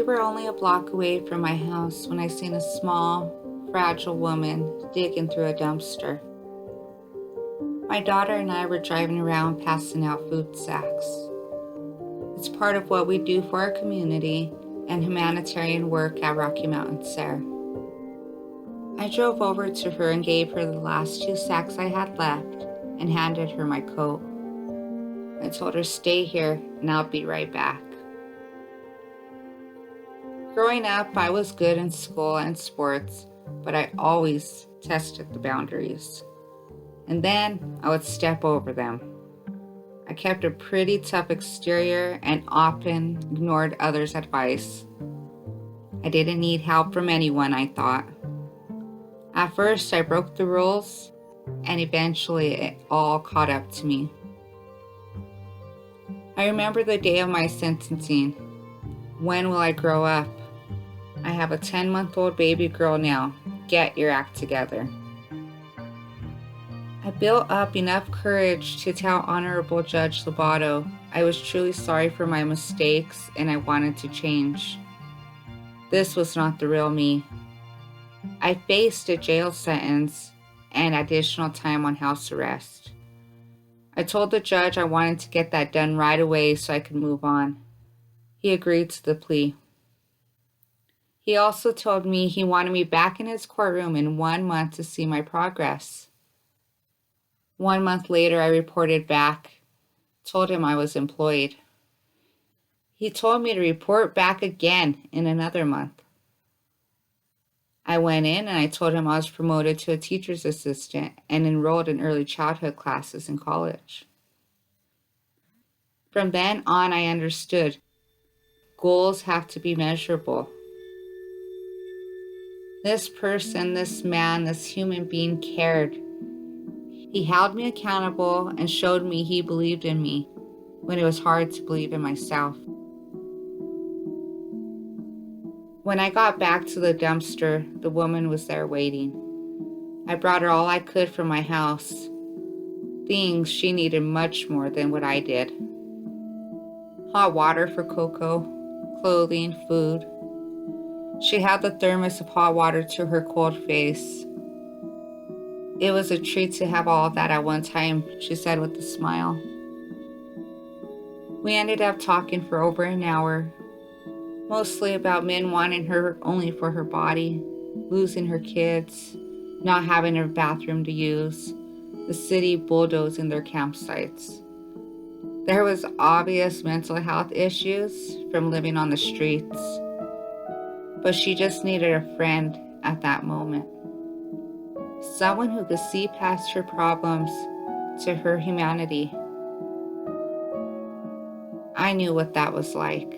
were only a block away from my house when I seen a small, fragile woman digging through a dumpster. My daughter and I were driving around passing out food sacks. It's part of what we do for our community and humanitarian work at Rocky Mountain SARE. I drove over to her and gave her the last 2 sacks I had left and handed her my coat. I told her, "Stay here and I'll be right back." Growing up, I was good in school and sports, but I always tested the boundaries. And then I would step over them. I kept a pretty tough exterior and often ignored others' advice. I didn't need help from anyone, I thought. At first, I broke the rules, and eventually it all caught up to me. I remember the day of my sentencing. When will I grow up? I have a 10-month-old baby girl now. Get your act together. I built up enough courage to tell Honorable Judge Lobato I was truly sorry for my mistakes and I wanted to change. This was not the real me. I faced a jail sentence and additional time on house arrest. I told the judge I wanted to get that done right away so I could move on. He agreed to the plea. He also told me he wanted me back in his courtroom in 1 month to see my progress. 1 month later, I reported back, told him I was employed. He told me to report back again in another month. I went in and I told him I was promoted to a teacher's assistant and enrolled in early childhood classes in college. From then on, I understood goals have to be measurable. This person, this man, this human being cared. He held me accountable and showed me he believed in me when it was hard to believe in myself. When I got back to the dumpster, the woman was there waiting. I brought her all I could from my house, things she needed much more than what I did. Hot water for Coco, clothing, food. She held the thermos of hot water to her cold face. It was a treat to have all of that at one time, she said with a smile. We ended up talking for over an hour, mostly about men wanting her only for her body, losing her kids, not having a bathroom to use, the city bulldozing their campsites. There was obvious mental health issues from living on the streets, but she just needed a friend at that moment. Someone who could see past her problems to her humanity. I knew what that was like.